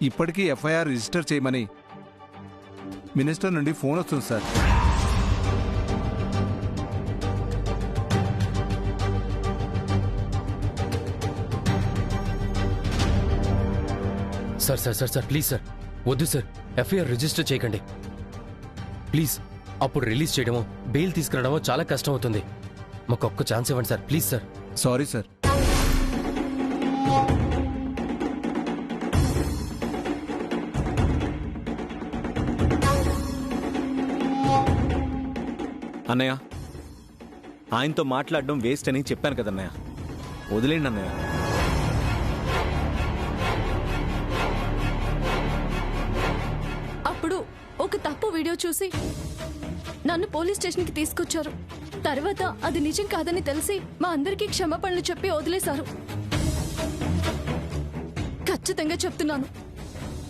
ఇప్పటికీ FIR register చేయమని minister నుండి ఫోన్ వస్తుంది sir. Sir sir sir sir please sir, వద్దు సార్, ఎఫ్ఐఆర్ రిజిస్టర్ చేయకండి ప్లీజ్. అప్పుడు రిలీజ్ చేయడమో బెయిల్ తీసుకురావడమో చాలా కష్టం అవుతుంది. మాకు ఒక్క ఛాన్స్ ఇవ్వండి sir, please sir. Sorry sir. అన్నయ్య, ఆయనతో మాట్లాడడం వేస్ట్ అని చెప్పాను కదన్నయ్య, వదిలేండి అన్నయ్య. అప్పుడు ఒక తప్పు వీడియో చూసి నన్ను పోలీస్ స్టేషన్కి తీసుకొచ్చారు. తర్వాత అది నిజం కాదని తెలిసి మా అందరికీ క్షమాపణలు చెప్పి వదిలేశారు. ఖచ్చితంగా చెప్తున్నాను,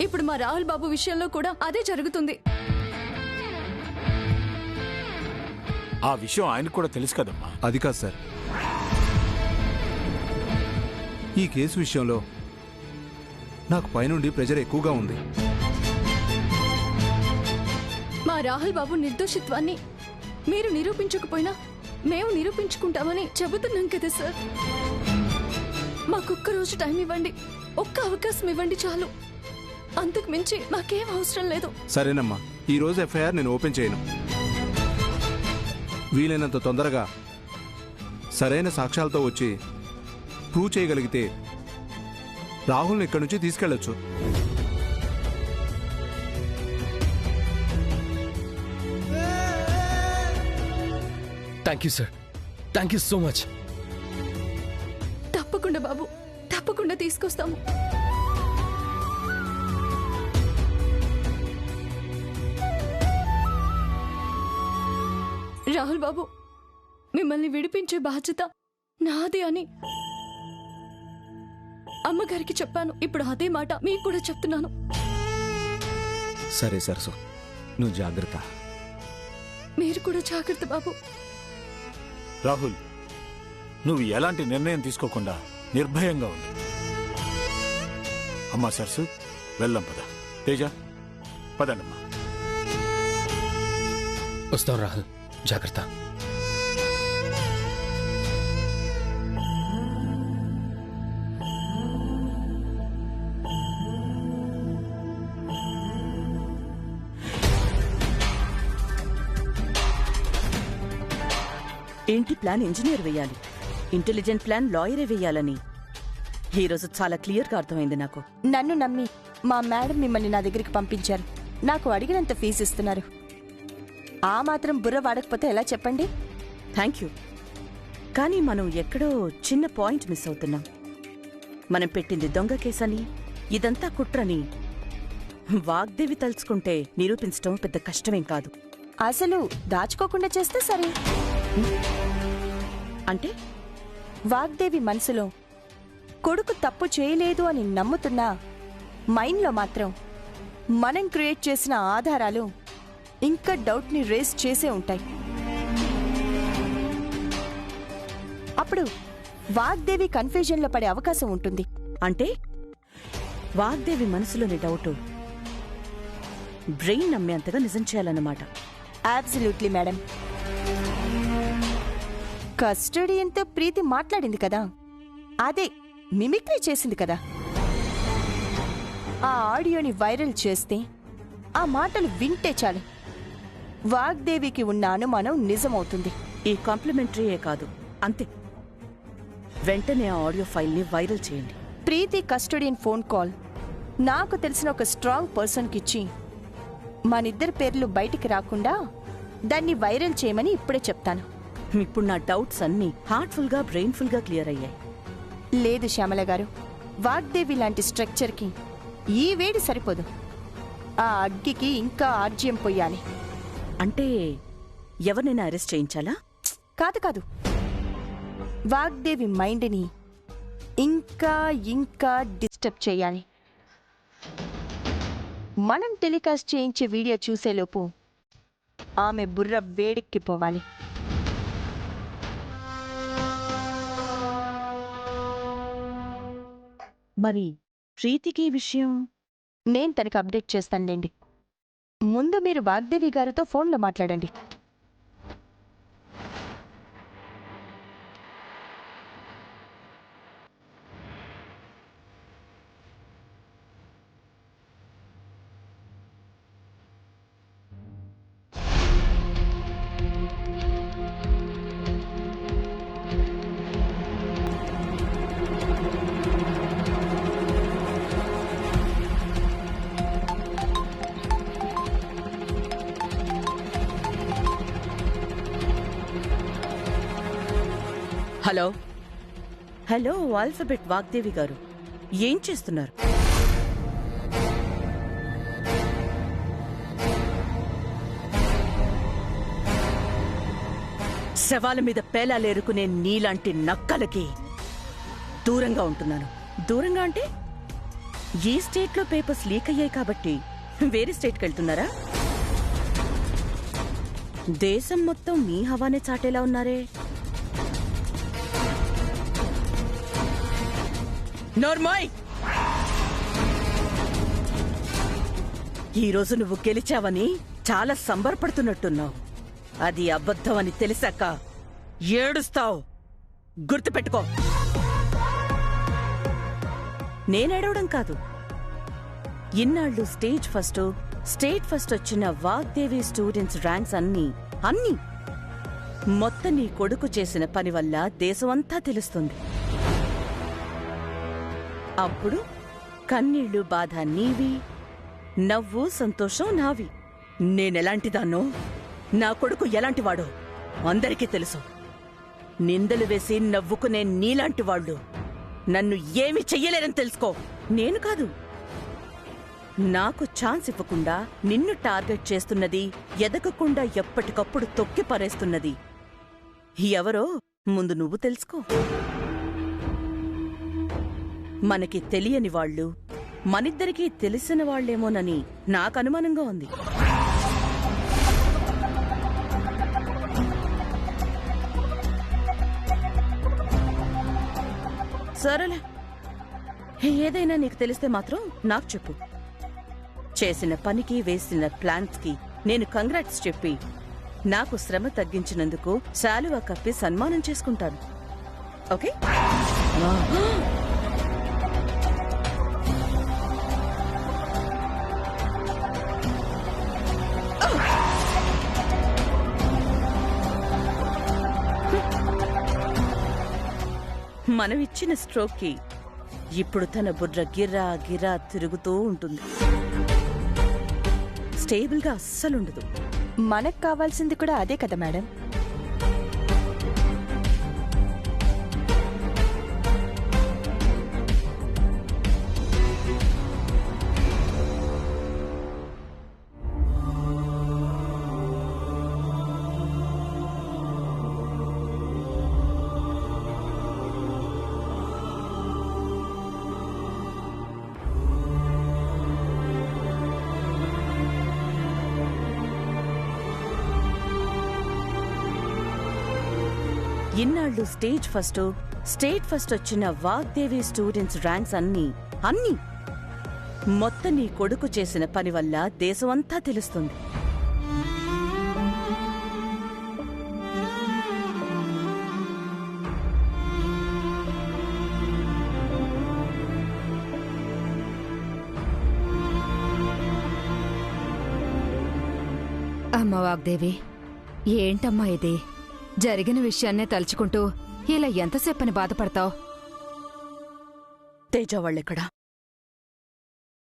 ఇప్పుడు మా రాహుల్ బాబు విషయంలో కూడా అదే జరుగుతుంది. ఆ విషయం ఆయనకు కూడా తెలుసు కదమ్మా. అది కాదు సార్, ఈ కేసు విషయంలో నాకు పైనుండి ప్రెజర్ ఎక్కువగా ఉంది. మా రాహుల్ బాబు నిర్దోషిత్వాన్ని మీరు నిరూపించకపోయినా మేము నిరూపించుకుంటామని చెబుతున్నాం కదా సార్. మాకొక్క రోజు టైం ఇవ్వండి, ఒక్క అవకాశం ఇవ్వండి చాలు. అంతకు మించి మాకేం అవసరం లేదు. సరేనమ్మా, ఈరోజు ఎఫ్ఐఆర్ నేను ఓపెన్ చేయను. వీలైనంత తొందరగా సరైన సాక్ష్యాలతో వచ్చి ప్రూవ్ చేయగలిగితే రాహుల్ని ఇక్కడి నుంచి తీసుకెళ్లొచ్చు. Thank you sir, thank you so much. తప్పకుండా బాబు, తప్పకుండా తీసుకొస్తాము. రాహుల్ బాబు, మిమ్మల్ని విడిపించే బాధ్యత నాది అని అమ్మగారికి చెప్పాను. ఇప్పుడు అదే మాట మీకు కూడా చెప్తున్నాను. సరే సరసు, నువ్వు జాగ్రత్త. మీరు కూడా జాగ్రత్త బాబు. రాహుల్, నువ్వు ఎలాంటి నిర్ణయం తీసుకోకుండా నిర్భయంగా ఉండు. అమ్మా సరసు, వెళ్దాం పద. తేజ, పదండమ్మా. వస్తాం రాహుల్, జాగ్రత్త. ఏంటి ప్లాన్ ఇంజనీర్ వేయాలి, ఇంటెలిజెంట్ ప్లాన్ లాయరే వేయాలని ఈరోజు చాలా క్లియర్గా అర్థమైంది నాకు. నన్ను నమ్మి మా మేడం మిమ్మల్ని నా దగ్గరికి పంపించారు. నాకు అడిగినంత ఫీజు ఇస్తున్నారు. ఆ మాత్రం బుర్ర వాడకపోతే ఎలా చెప్పండి? Thank you. కానీ మనం ఎక్కడో చిన్న పాయింట్ మిస్ అవుతున్నాం. మనం పెట్టింది దొంగ కేసని, ఇదంతా కుట్రని వాగ్దేవి తలుచుకుంటే నిరూపించడం పెద్ద కష్టమేం కాదు. అసలు దాచుకోకుండా చేస్తే సరే. అంటే వాగ్దేవి మనసులో కొడుకు తప్పు చేయలేదు అని నమ్ముతున్నా మైండ్లో మాత్రం మనం క్రియేట్ చేసిన ఆధారాలు ఇంకా డౌట్ని రేస్ చేసే ఉంటాయి. అప్పుడు వాగ్దేవి కన్ఫ్యూజన్లో పడే అవకాశం ఉంటుంది. అంటే వాగ్దేవి మనసులోని డౌటు బ్రెయిన్ నమ్మేంతగా నిజం చేయాలన్నమాట. Absolutely madam. కస్టడియన్తో ప్రీతి మాట్లాడింది కదా, అదే మిమిక్రీ చేసింది కదా. ఆ ఆడియోని వైరల్ చేస్తే ఆ మాటలు వింటే చాలు వాగ్దేవికి ఉన్న అనుమానం నిజమవుతుంది. ఈ కాంప్లిమెంటరీయే కాదు, అంతే. వెంటనే ఆ ఆడియో ఫైల్ని వైరల్ చేయండి. ప్రీతి కస్టడియన్ ఫోన్ కాల్ నాకు తెలిసిన ఒక స్ట్రాంగ్ పర్సన్కిచ్చి మనిద్దరి పేర్లు బయటికి రాకుండా దాన్ని వైరల్ చేయమని ఇప్పుడే చెప్తాను. ఇప్పుడు నా డౌట్స్ అన్నీ హార్ట్ఫుల్గా బ్రెయిన్ఫుల్గా క్లియర్ అయ్యాయి. లేదు శ్యామల గారు, వాగ్దేవి లాంటి స్ట్రక్చర్కి ఈ వేడి సరిపోదు. ఆ అగ్గికి ఇంకా ఆర్జ్యం పొయ్యాలి. అంటే ఎవరినైనా అరెస్ట్ చేయించాలా? కాదు కాదు, వాగ్దేవి మైండ్ని ఇంకా ఇంకా డిస్టర్బ్ చేయాలి. మనం టెలికాస్ట్ చేయించే వీడియో చూసేలోపు ఆమె బుర్ర వేడెక్కిపోవాలి. మరి ప్రీతికి ఈ విషయం నేను తనకి అప్డేట్ చేస్తానులేండి. ముందు మీరు వాగ్దేవి గారితో ఫోన్లో మాట్లాడండి. హలో హలో ఆల్ఫబెట్ వాగ్దేవి గారు, ఏం చేస్తున్నారు? శవాల మీద పేలాలేరుకునే నీలాంటి నక్కలకి దూరంగా ఉంటున్నాను. దూరంగా అంటే ఈ స్టేట్లో పేపర్స్ లీక్ అయ్యాయి కాబట్టి వేరే స్టేట్కి వెళ్తున్నారా? దేశం మొత్తం మీ హవానే చాటేలా ఉన్నారే. నోర్మాయ్, ఈరోజు నువ్వు గెలిచావని చాలా సంబరపడుతున్నట్టున్నావు. అది అబద్ధం అని తెలిసాక ఏడుస్తావు. గుర్తుపెట్టుకో. నేనేడవడం కాదు, ఇన్నాళ్ళు స్టేట్ ఫస్ట్ వచ్చిన వాగ్దేవి స్టూడెంట్స్ ర్యాంక్స్ అన్నీ మొత్తం నీ కొడుకు చేసిన పని వల్ల దేశమంతా తెలుస్తుంది. అప్పుడు కన్నీళ్లు బాధ నీవి, నవ్వు సంతోషం నావి. నేనెలాంటిదాన్నో, నా కొడుకు ఎలాంటివాడో అందరికీ తెలుసు. నిందలు వేసి నవ్వుకునే నీలాంటి వాళ్ళు నన్ను ఏమీ చెయ్యలేరని తెలుసుకో. నేను కాదు, నాకు ఛాన్స్ ఇవ్వకుండా నిన్ను టార్గెట్ చేస్తున్నది, ఎదగకుండా ఎప్పటికప్పుడు తొక్కి పరేస్తున్నది ఎవరో ముందు నువ్వు తెలుసుకో. మనకి తెలియని వాళ్ళు మనిద్దరికీ తెలిసిన వాళ్లేమోనని నాకు అనుమానంగా ఉంది. సరేలే, ఏదైనా నీకు తెలిస్తే మాత్రం నాకు చెప్పు. చేసిన పనికి వేసిన ప్లాన్స్కి నేను కంగ్రాట్స్ చెప్పి నాకు శ్రమ తగ్గించినందుకు శాలువా కప్పి సన్మానం చేసుకుంటాను. ఓకే? మనం ఇచ్చిన స్ట్రోక్కి ఇప్పుడు తన బుర్ర గిర్రా గిర్రా తిరుగుతూ ఉంటుంది. స్టేబుల్గా అస్సలుండదు. మనకు కావాల్సింది కూడా అదే కదా మేడం. ఇన్నాళ్ళు స్టేట్ ఫస్ట్ వచ్చిన వాగ్దేవి స్టూడెంట్స్ ర్యాంక్స్ అన్నీ మొత్తం నీ కొడుకు చేసిన పని వల్ల దేశమంతా తెలుస్తుంది. అమ్మ వాగ్దేవి, ఏంటమ్మా ఇది? జరిగిన విషయాన్నే తలుచుకుంటూ ఇలా ఎంతసేపని బాధపడతావు? తేజ వాళ్ళెక్కడా?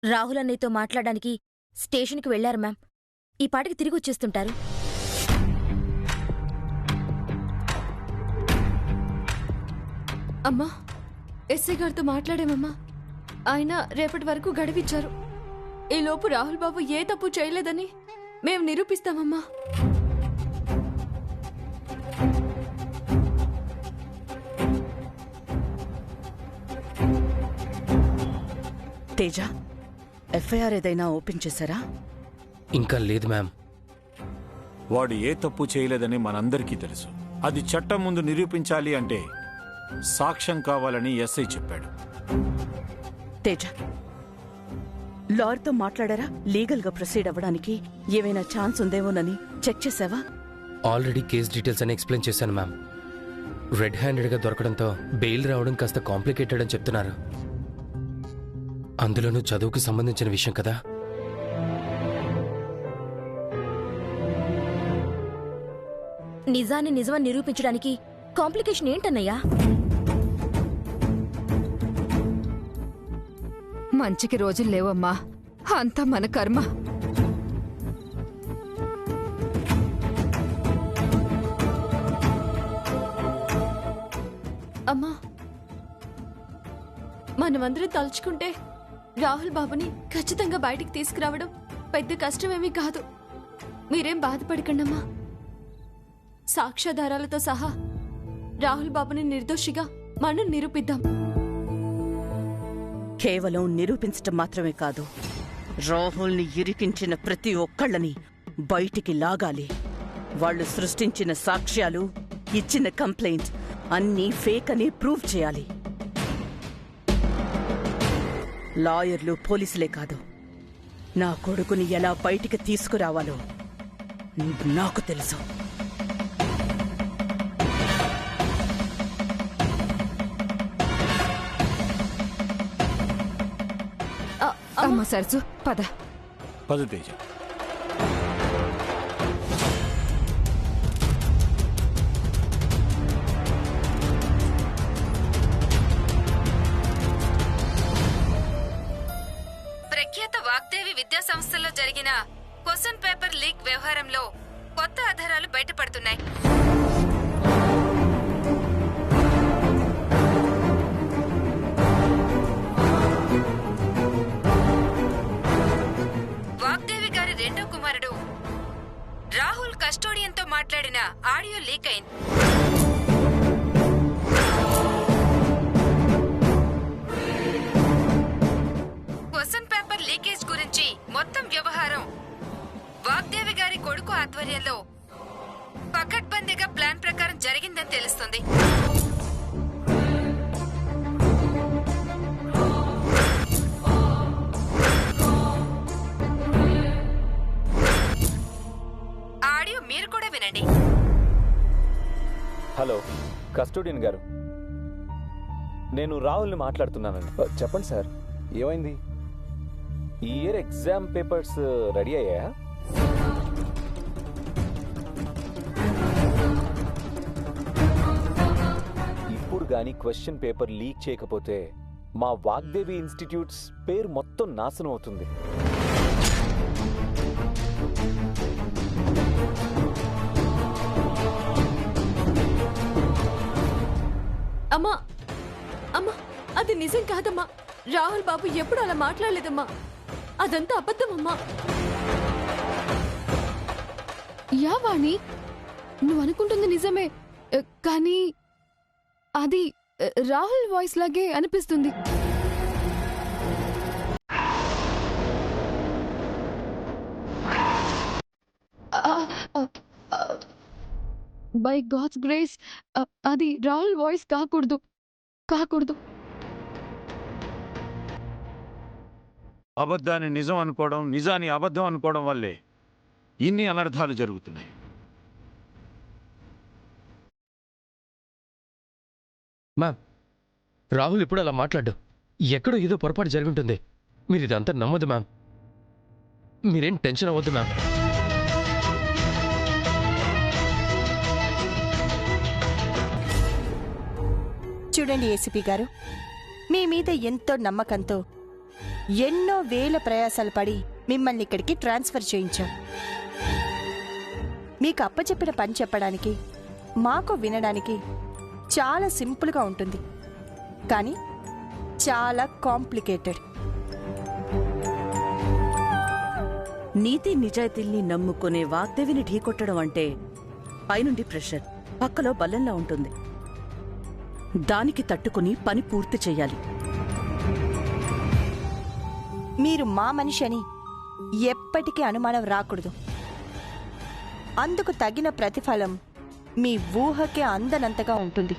రాహుల్ అన్నయ్యతో మాట్లాడడానికి స్టేషన్కి వెళ్లారు మ్యామ్. ఈ పాటికి తిరిగి వచ్చేస్తుంటారు. అమ్మా, ఎస్ఐ గారితో మాట్లాడామమ్మా. ఆయన రేపటి వరకు గడివిచ్చారు. ఈలోపు రాహుల్ బాబు ఏ తప్పు చేయలేదని మేము నిరూపిస్తామమ్మా. తేజ, ఎఫ్ఐఆర్ ఏదైనా ఓపెన్ చేశారా? ఇంకా లేదు మ్యామ్. వాడు ఏ తప్పు చేయలేదని మనందరికీ తెలుసు. అది చట్టం ముందు నిరూపించాలి అంటే సాక్ష్యం కావాలని ఎస్ఐ చెప్పాడు. తేజ, లాయర్తో మాట్లాడారా? లీగల్గా ప్రొసీడ్ అవ్వడానికి ఏమైనా ఛాన్స్ ఉందేమోనని చెక్ చేసావా? ఆల్రెడీ కేస్ డీటెయిల్స్ అని ఎక్స్ప్లెయిన్ చేశాను మ్యామ్. రెడ్ హ్యాండెడ్గా దొరకడంతో బెయిల్ రావడం కాస్త కాంప్లికేటెడ్ అని చెప్తున్నారు. అందులోనూ చదువుకు సంబంధించిన విషయం కదా. నిజాన్ని నిజమని నిరూపించడానికి కాంప్లికేషన్ ఏంటన్నయ్యా? మంచికి రోజులు లేవమ్మా, అంతా మన కర్మ. అమ్మా, మనమందరం తలుచుకుంటే రాహుల్ బాబుని ఖచ్చితంగా బయటికి తీసుకురావడం పెద్ద కష్టమేమీ కాదు. మీరేం బాధపడకండమ్మా. సాక్ష్యాధారాలతో సహా రాహుల్ బాబుని నిర్దోషిగా మనం నిరూపిద్దాం. కేవలం నిరూపించటం మాత్రమే కాదు, రాహుల్ని ఇరికించిన ప్రతి ఒక్కళ్ళని బయటికి లాగాలి. వాళ్ళు సృష్టించిన సాక్ష్యాలు, ఇచ్చిన కంప్లైంట్ అన్నీ ఫేక్ అని ప్రూవ్ చేయాలి. లాయర్లు, పోలీసులే కాదు, నా కొడుకుని ఎలా బయటికి తీసుకురావాలో నాకు తెలుసు. అమ్మ సరసు, పద. పద తేజ. ప్రఖ్యాత వాగ్దేవి విద్యా సంస్థలో జరిగిన క్వశ్చన్ పేపర్ లీక్ వ్యవహారంలో కొత్త ఆధారాలు బయటపడుతున్నాయి. వాగ్దేవి గారి రెండో కుమారుడు రాహుల్ కస్టోడియన్తో మాట్లాడిన ఆడియో లీక్ అయింది. క్వశ్చన్ పేపర్ లీకేజ్ గురించి మొత్తం వ్యవహారం వాగ్దేవి గారి కొడుకు ఆధ్వర్యంలో పకడ్బందీగా ప్లాన్ ప్రకారం జరిగిందని తెలుస్తుంది. ఆడియో మీరు కూడా వినండి. హలో, కస్టోడియన్ గారు, నేను రాహుల్ని మాట్లాడుతున్నానండి. చెప్పండి సార్, ఏమైంది? ఈ ఇయర్ ఎగ్జామ్ పేపర్స్ రెడీ అయ్యాయా? ఇప్పుడు గాని క్వశ్చన్ పేపర్ లీక్ చేయకపోతే మా వాగ్దేవి ఇన్స్టిట్యూట్స్ పేరు మొత్తం నాశనం అవుతుంది. అమ్మా, అమ్మా, అది నిజం కాదమ్మా. రాహుల్ బాబు ఎప్పుడు అలా మాట్లాడలేదమ్మా. అదంతా అబద్ధమమ్మా. యా వాణి, నువ్వు అనుకుంటుంది నిజమే, కానీ అది రాహుల్ వాయిస్ లాగే అనిపిస్తుంది. బై గాడ్స్ గ్రేస్ అది రాహుల్ వాయిస్ కాకూడదు. అబద్ధాన్ని నిజం అనుకోవడం, నిజాన్ని అబద్ధం అనుకోవడం వల్లే ఇన్ని అనర్థాలు జరుగుతున్నాయి. మ్యామ్, రాహుల్ ఇప్పుడు అలా మాట్లాడు. ఎక్కడో ఏదో పొరపాటు జరుగుంటుంది. మీరు ఇదంతా నమ్మదు మ్యామ్. మీరేం టెన్షన్ అవ్వద్దు మ్యామ్. చూడండి ఏసీపీ గారు, మీ మీద ఎంతో నమ్మకంతో ఎన్నో వేల ప్రయాసాలు పడి మిమ్మల్ని ఇక్కడికి ట్రాన్స్ఫర్ చేయించాం. మీకు అప్పచెప్పిన పని చెప్పడానికి, మాకు వినడానికి చాలా సింపుల్గా ఉంటుంది, కానీ చాలా కాంప్లికేటెడ్. నీతి నిజాయితీల్ని నమ్ముకునే వాగ్దేవిని ఢీకొట్టడం అంటే పైనుండి ప్రెషర్, పక్కలో బల్లంలా ఉంటుంది. దానికి తట్టుకుని పని పూర్తి చెయ్యాలి. మీరు మా మనిషి అని ఎప్పటికీ అనుమానం రాకూడదు. అందుకు తగిన ప్రతిఫలం మీ ఊహకే అందనంతగా ఉంటుంది.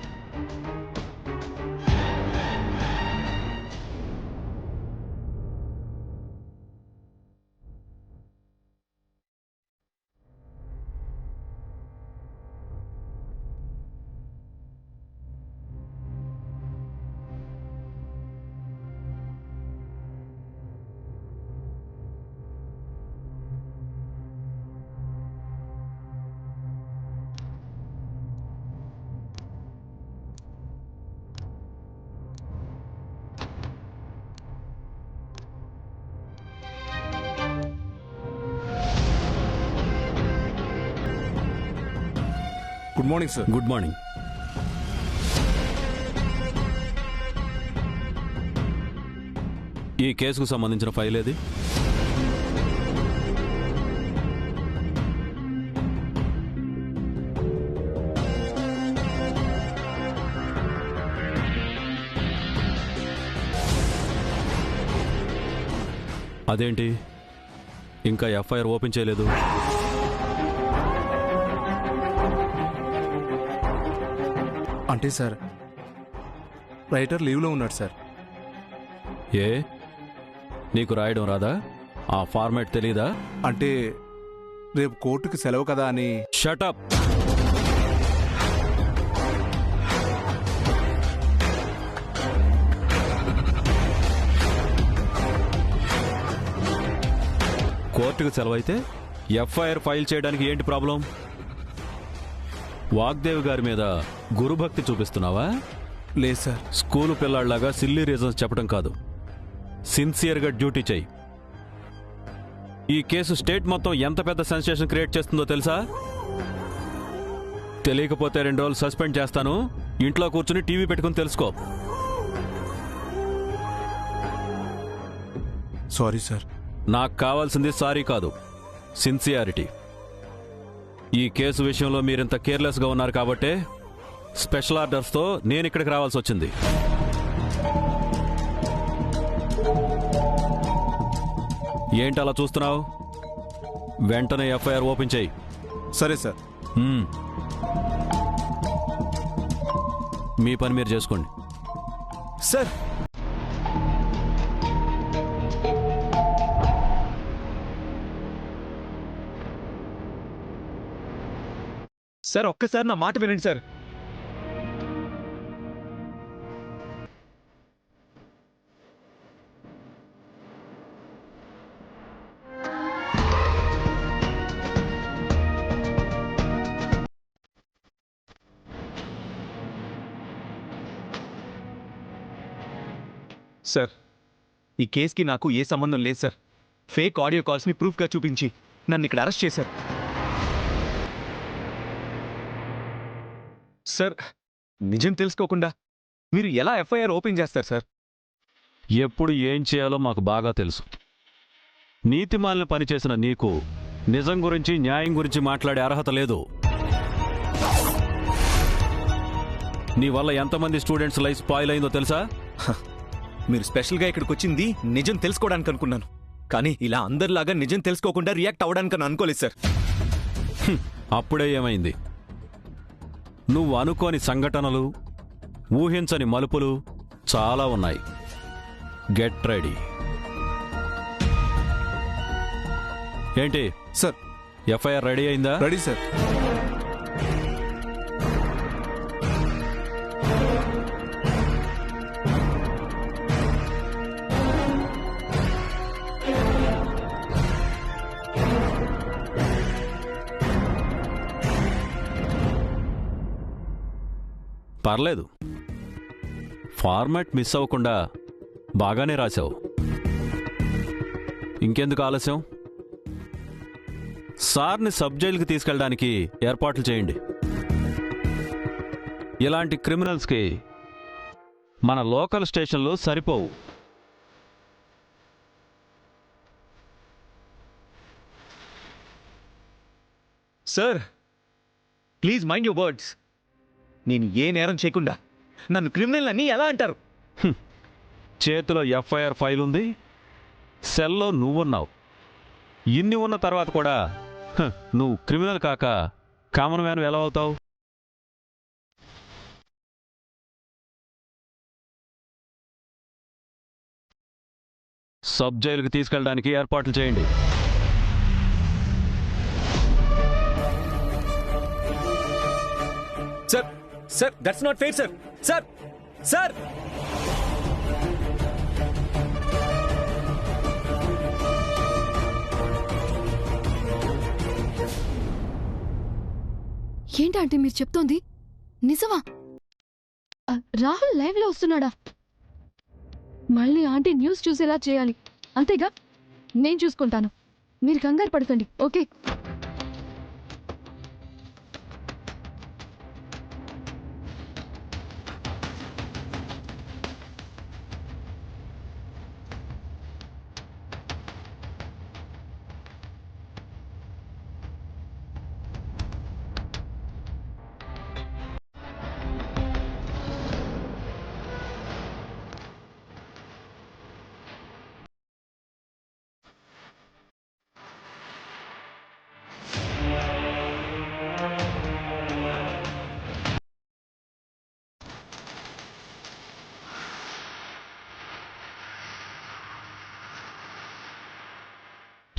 Good morning sir. Good morning. ఈ కేసుకు సంబంధించిన ఫైల్ ఏది? అదేంటి ఇంకా ఎఫ్ఐఆర్ ఓపెన్ చేయలేదు? అంటే సార్ రైటర్ లీవ్లో ఉన్నాడు సార్. ఏ నీకు రాయడం రాదా? ఆ ఫార్మాట్ తెలీదా? అంటే రేపు కోర్టుకి సెలవు కదా అని. షటప్. కోర్టుకు సెలవైతే ఎఫ్ఐఆర్ ఫైల్ చేయడానికి ఏంటి ప్రాబ్లం? వాగ్దేవి గారి మీద గురుభక్తి చూపిస్తున్నావా? లేదు సార్. స్కూలు పిల్లాడిలాగా సిల్లీ రీజన్స్ చెప్పడం కాదు, సిన్సియర్గా డ్యూటీ చెయ్యి. ఈ కేసు స్టేట్ మొత్తం ఎంత పెద్ద సెన్సేషన్ క్రియేట్ చేస్తుందో తెలుసా? తెలియకపోతే 2 రోజులు సస్పెండ్ చేస్తాను. ఇంట్లో కూర్చుని టీవీ పెట్టుకుని తెలుసుకో. Sorry sir. నాకు కావాల్సింది సారీ కాదు, సిన్సియారిటీ. ఈ కేసు విషయంలో మీరింత కేర్లెస్గా ఉన్నారు కాబట్టే స్పెషల్ ఆర్డర్స్తో నేను ఇక్కడికి రావాల్సి వచ్చింది. ఏంటి అలా చూస్తున్నావు? వెంటనే ఎఫ్ఐఆర్ ఓపెన్ చేయి. సరే సార్. మీ పని మీరు చేసుకోండి. సార్ సార్ ఒక్కసారి నా మాట వినండి సార్. సార్ ఈ కేసుకి నాకు ఏ సంబంధం లేదు సార్. ఫేక్ ఆడియో కాల్స్ని ప్రూఫ్గా చూపించి నన్ను ఇక్కడ అరెస్ట్ చేశారు. సార్ నిజం తెలుసుకోకుండా మీరు ఎలా ఎఫ్ఐఆర్ ఓపెన్ చేస్తారు సార్? ఎప్పుడు ఏం చేయాలో మాకు బాగా తెలుసు. నీతిమాలిన పనిచేసిన నీకు నిజం గురించి న్యాయం గురించి మాట్లాడే అర్హత లేదు. నీ వల్ల ఎంతమంది స్టూడెంట్స్ లైఫ్ స్పాయిల్ అయిందో తెలుసా? మీరు స్పెషల్గా ఇక్కడికి వచ్చింది నిజం తెలుసుకోవడానికి అనుకున్నాను, కానీ ఇలా అందరిలాగా నిజం తెలుసుకోకుండా రియాక్ట్ అవ్వడానికి అనుకోలేదు సార్. అప్పుడే ఏమైంది? నువ్వు అనుకోని సంఘటనలు, ఊహించని మలుపులు చాలా ఉన్నాయి. Get ready. ఏంటి సార్? ఎఫ్ఐఆర్ రెడీ అయిందా? Ready sir. పర్లేదు, ఫార్మాట్ మిస్ అవ్వకుండా బాగానే రాశావు. ఇంకెందుకు ఆలస్యం? సార్ని సబ్ జైలుకి తీసుకెళ్ళడానికి ఏర్పాట్లు చేయండి. ఇలాంటి క్రిమినల్స్కి మన లోకల్ స్టేషన్లు సరిపోవు. Sir please mind your words. నేను ఏ నేరం చేయకుండా నన్ను క్రిమినల్ అని ఎలా అంటారు? చేతిలో ఎఫ్ఐఆర్ ఫైల్ ఉంది, సెల్లో నువ్వున్నావు. ఇన్ని ఉన్న తర్వాత కూడా నువ్వు క్రిమినల్ కాక కామన్ మ్యాన్ ఎలా అవుతావు? సబ్ జైలుకి తీసుకెళ్ళడానికి ఏర్పాట్లు చేయండి. Sir sir that's not fair sir. Sir sir ఏంటి ఆంటీ మీరు చెప్తోంది నిజమా? రాహుల్ లైవ్ లో వస్తున్నాడా? మళ్ళీ ఆంటీ న్యూస్ చూసేలా చేయాలి. అంతేగా, నేను చూసుకుంటాను. మీరు కంగారు పడకండి, ఓకే?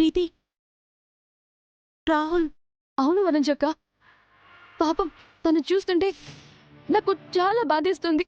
ఇది రాహుల్. అవును వరంజక్క, పాపం తను చూస్తుంటే నాకు చాలా బాధేస్తుంది.